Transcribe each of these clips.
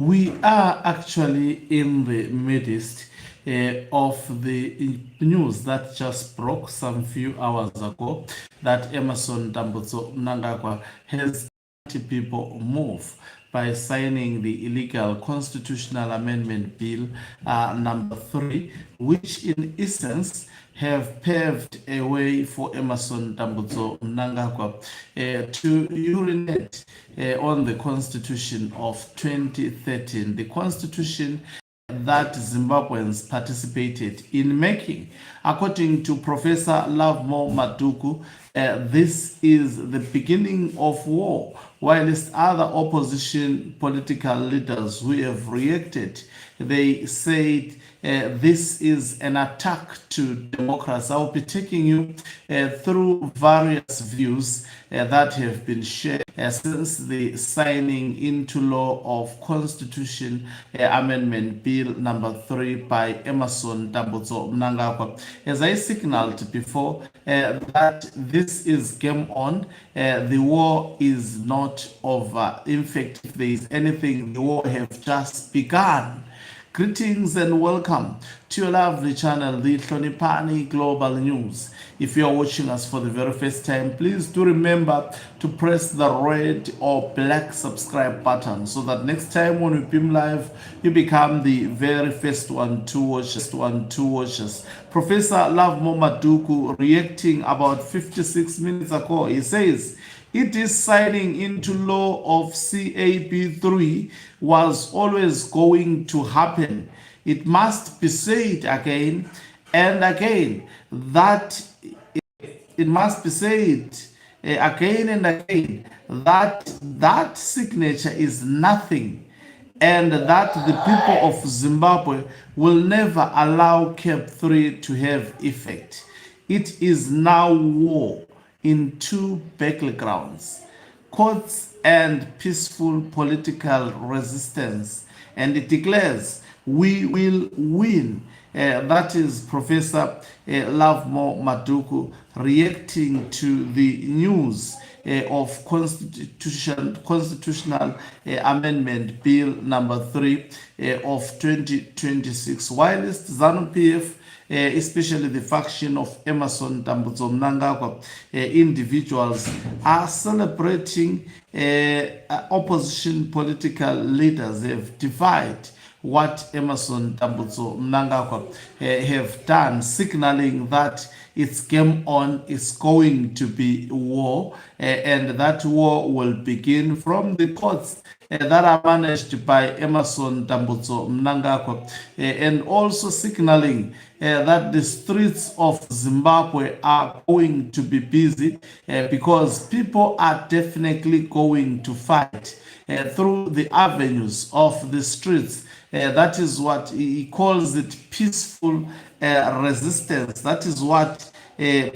We are actually in the midst of the news that just broke some few hours ago that Emerson Dambudzo Mnangagwa has people move by signing the illegal constitutional amendment bill number 3, which in essence have paved a way for Emerson Dambudzo Mnangagwa to urinate on the constitution of 2013, the constitution that Zimbabweans participated in making. According to Professor Lovemore Madhuku, this is the beginning of war, whilst other opposition political leaders who have reacted, they said this is an attack to democracy. I'll be taking you through various views that have been shared since the signing into law of Constitution Amendment Bill number 3 by Emerson Dambudzo Mnangagwa. As I signaled before, that this is game on. The war is not over. In fact, if there is anything, the war have just begun. Greetings and welcome to your lovely channel, the Hlonipani Global News. If you are watching us for the very first time, please do remember to press the red or black subscribe button so that next time when we beam live, you become the very first one to watch us. Professor Lovemore Madhuku reacting about 56 minutes ago, he says, it is signing into law of CAB3 was always going to happen. It must be said again and again that it must be said again and again that that signature is nothing, and that the people of Zimbabwe will never allow CAB3 to have effect. It is now war in two battlegrounds, courts and peaceful political resistance, and it declares we will win. That is Professor Lovemore Madhuku reacting to the news of Constitutional Amendment Bill number 3 of 2026. Whilst ZANU-PF, especially the faction of Emerson Dambudzo Mnangagwa, individuals are celebrating opposition political leaders have defied what Emerson Dambudzo Mnangagwa have done, signaling that it's game on, it's going to be war, and that war will begin from the courts that are managed by Emerson Dambudzo Mnangagwa, and also signaling that the streets of Zimbabwe are going to be busy because people are definitely going to fight through the avenues of the streets. That is what he calls it, peaceful resistance. That is what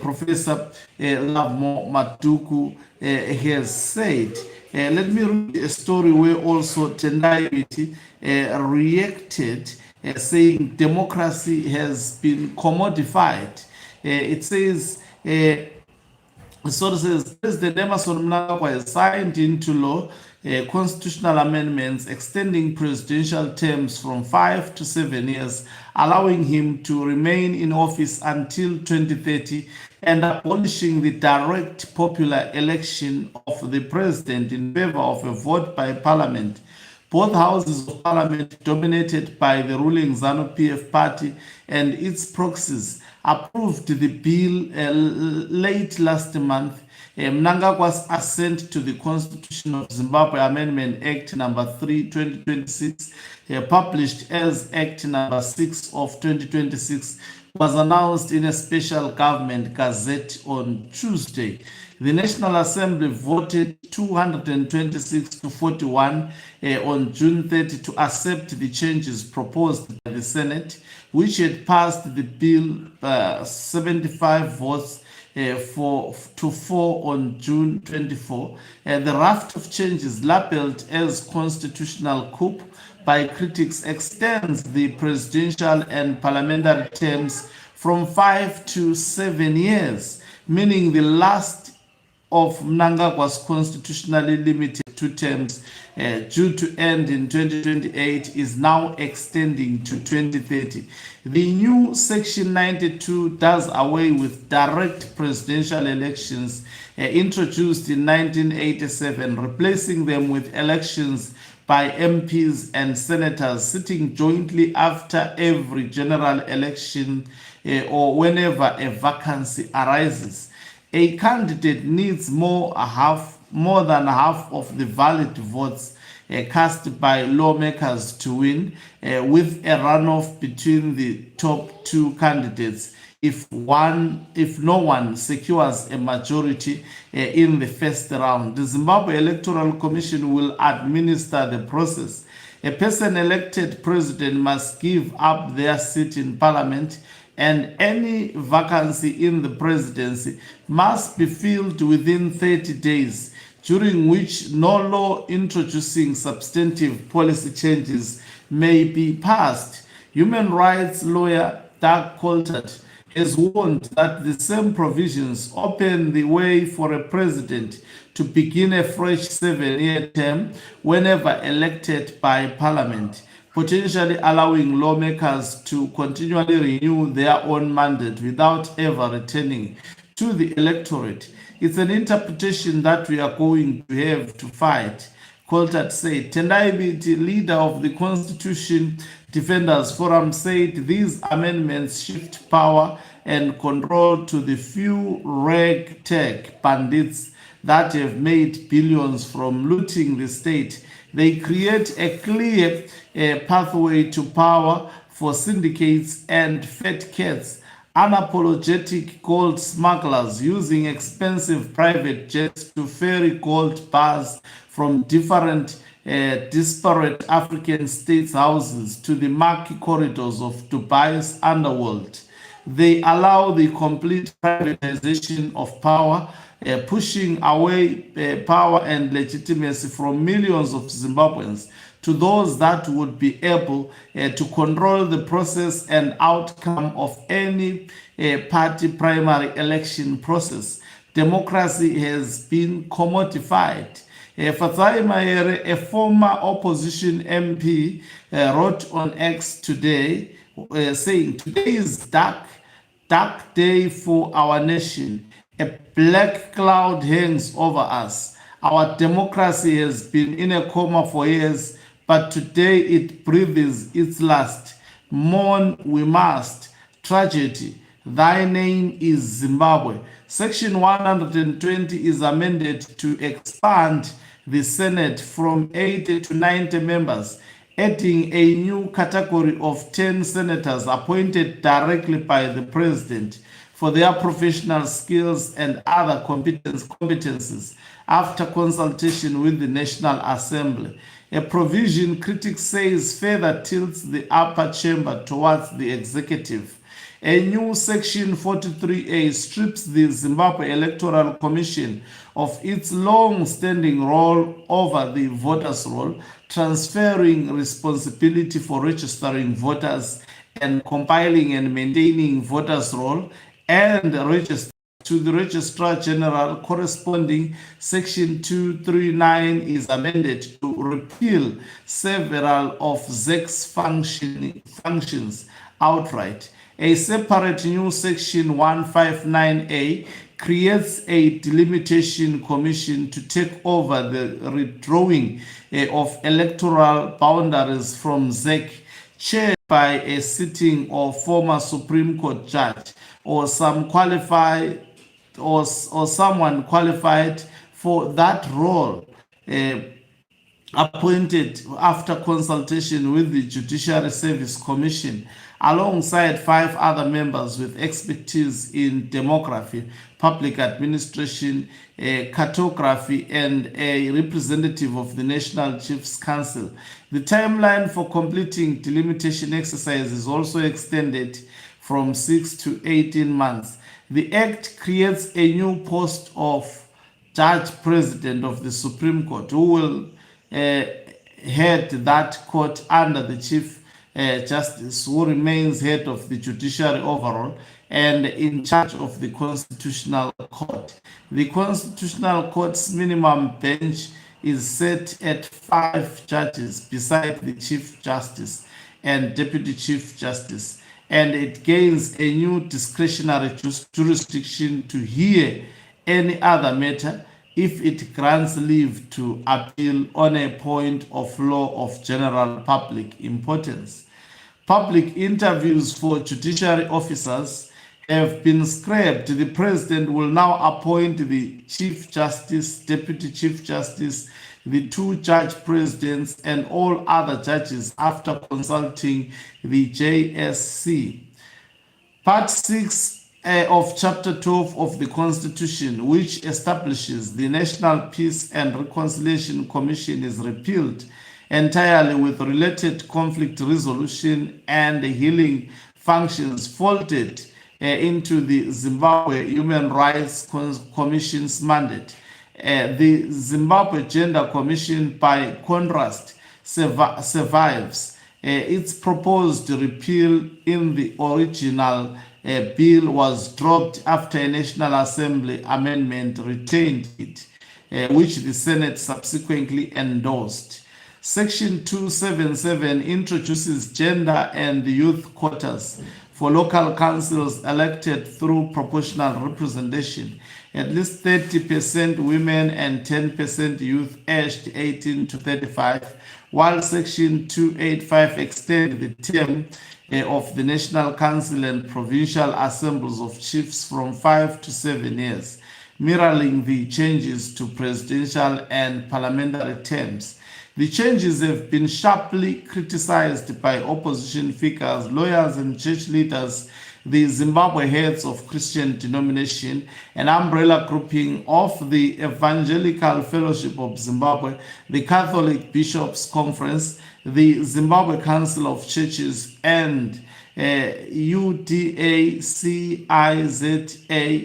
Professor Lovemore Madhuku has said. Let me read a story where also Tendai Biti reacted, saying democracy has been commodified. It says, President Emerson Mnangagwa has signed into law constitutional amendments extending presidential terms from 5 to 7 years, allowing him to remain in office until 2030 and abolishing the direct popular election of the president in favor of a vote by parliament. Both houses of parliament, dominated by the ruling ZANU-PF party and its proxies, approved the bill late last month. Mnangagwa's assent to the Constitution of Zimbabwe Amendment Act number 3, 2026, published as Act number 6 of 2026, was announced in a special government gazette on Tuesday. The National Assembly voted 226 to 41 on June 30 to accept the changes proposed by the Senate, which had passed the bill 75 votes to 4 on June 24. The raft of changes, labeled as constitutional coup by critics, extends the presidential and parliamentary terms from 5 to 7 years, meaning the last of Mnangagwa's constitutionally limited two terms due to end in 2028 is now extending to 2030. The new Section 92 does away with direct presidential elections introduced in 1987, replacing them with elections by MPs and senators sitting jointly after every general election or whenever a vacancy arises. A candidate needs more than half of the valid votes cast by lawmakers to win, with a runoff between the top two candidates if no one secures a majority in the first round. The Zimbabwe Electoral Commission will administer the process. A person elected president must give up their seat in parliament, and any vacancy in the presidency must be filled within 30 days, during which no law introducing substantive policy changes may be passed. Human rights lawyer Doug Coltert has warned that the same provisions open the way for a president to begin a fresh 7-year term whenever elected by parliament, potentially allowing lawmakers to continually renew their own mandate without ever returning to the electorate. It's an interpretation that we are going to have to fight, Coltert said. Tendai Biti, leader of the Constitution Defenders Forum, said these amendments shift power and control to the few ragtag bandits that have made billions from looting the state. They create a clear pathway to power for syndicates and fat cats, unapologetic gold smugglers using expensive private jets to ferry gold bars from different disparate African states' houses to the murky corridors of Dubai's underworld. They allow the complete privatization of power, pushing away power and legitimacy from millions of Zimbabweans to those that would be able to control the process and outcome of any party primary election process. Democracy has been commodified. Fatai Mahere, a former opposition MP, wrote on X today, saying, "Today is dark day for our nation. A black cloud hangs over us. Our democracy has been in a coma for years, but today it breathes its last. Mourn we must. Tragedy. Thy name is Zimbabwe." Section 120 is amended to expand the Senate from 80 to 90 members, adding a new category of 10 senators appointed directly by the president for their professional skills and other competencies after consultation with the National Assembly. A provision, critics say, further tilts the upper chamber towards the executive. A new Section 43A strips the Zimbabwe Electoral Commission of its long-standing role over the voters' roll, transferring responsibility for registering voters and compiling and maintaining voters' roll and register to the Registrar General. Corresponding Section 239 is amended to repeal several of ZEC's functions outright. A separate new Section 159A creates a delimitation commission to take over the redrawing of electoral boundaries from ZEC, chaired by a sitting or former Supreme Court judge or someone qualified for that role, appointed after consultation with the Judiciary Service Commission, alongside 5 other members with expertise in demography, public administration, cartography, and a representative of the National Chiefs Council. The timeline for completing delimitation exercise is also extended from 6 to 18 months. The Act creates a new post of Judge President of the Supreme Court, who will head that court under the Chief Justice, who remains head of the judiciary overall and in charge of the Constitutional Court. The Constitutional Court's minimum bench is set at 5 judges beside the Chief Justice and Deputy Chief Justice, and it gains a new discretionary jurisdiction to hear any other matter if it grants leave to appeal on a point of law of general public importance. Public interviews for judiciary officers have been scrapped. The president will now appoint the Chief Justice, Deputy Chief Justice, the 2 judge presidents, and all other judges after consulting the JSC. Part 6 of Chapter 12 of the Constitution, which establishes the National Peace and Reconciliation Commission, is repealed entirely, with related conflict resolution and healing functions folded into the Zimbabwe Human Rights Commission's mandate. The Zimbabwe Gender Commission, by contrast, survives. Its proposed repeal in the original bill was dropped after a National Assembly amendment retained it, which the Senate subsequently endorsed. Section 277 introduces gender and youth quotas for local councils elected through proportional representation. At least 30% women and 10% youth aged 18 to 35, while Section 285 extends the term of the National Council and Provincial Assemblies of Chiefs from 5 to 7 years, mirroring the changes to presidential and parliamentary terms. The changes have been sharply criticized by opposition figures, lawyers, and church leaders. The Zimbabwe Heads of Christian Denomination, an umbrella grouping of the Evangelical Fellowship of Zimbabwe, the Catholic Bishops' Conference, the Zimbabwe Council of Churches, and UDACIZA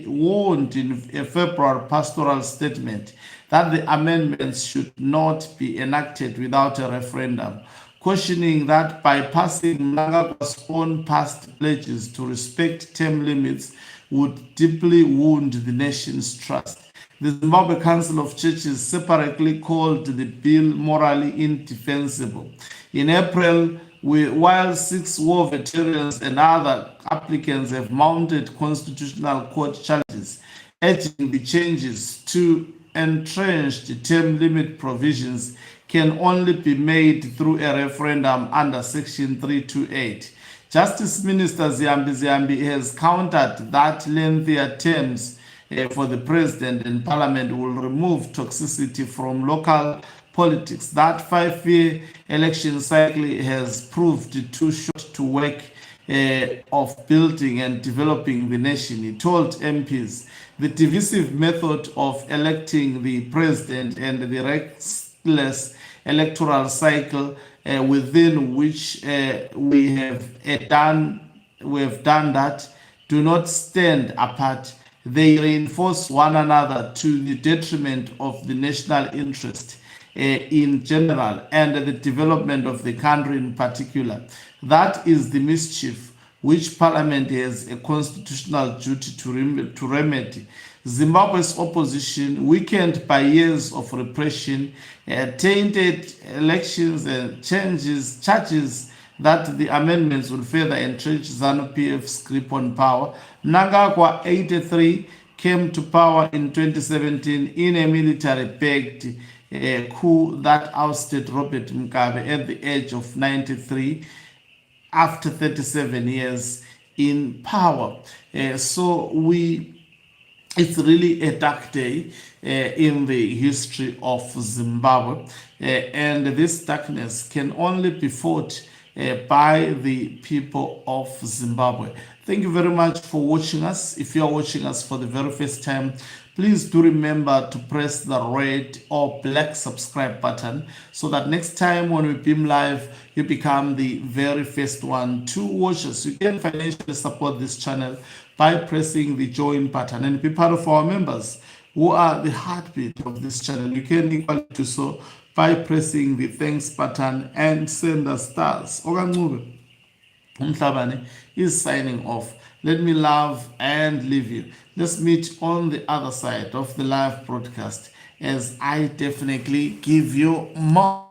warned in a February pastoral statement that the amendments should not be enacted without a referendum, cautioning that by passing Mnangagwa's own past pledges to respect term limits would deeply wound the nation's trust. The Zimbabwe Council of Churches separately called the bill morally indefensible. In April, while 6 war veterans and other applicants have mounted constitutional court challenges, urging the changes to entrenched term limit provisions can only be made through a referendum under Section 328. Justice Minister Ziyambi has countered that lengthier terms for the president and parliament will remove toxicity from local politics. That 5-year election cycle has proved too short to work of building and developing the nation, he told MPs. The divisive method of electing the president and the restless electoral cycle within which we have done that do not stand apart. They reinforce one another to the detriment of the national interest in general and the development of the country in particular. That is the mischief which Parliament has a constitutional duty to remedy. Zimbabwe's opposition, weakened by years of repression, tainted elections and charges that the amendments will further entrench ZANU-PF's grip on power. Mnangagwa, 83, came to power in 2017 in a military-backed coup that ousted Robert Mugabe at the age of 93 after 37 years in power. It's really a dark day in the history of Zimbabwe, and this darkness can only be fought by the people of Zimbabwe. Thank you very much for watching us. If you are watching us for the very first time, please do remember to press the red or black subscribe button so that next time when we beam live, you become the very first one to watch us. You can financially support this channel by pressing the join button and be part of our members who are the heartbeat of this channel. You can equally do so by pressing the thanks button and send us stars. Ogancube Umhlabane is signing off. Let me love and leave you. Let's meet on the other side of the live broadcast as I definitely give you more.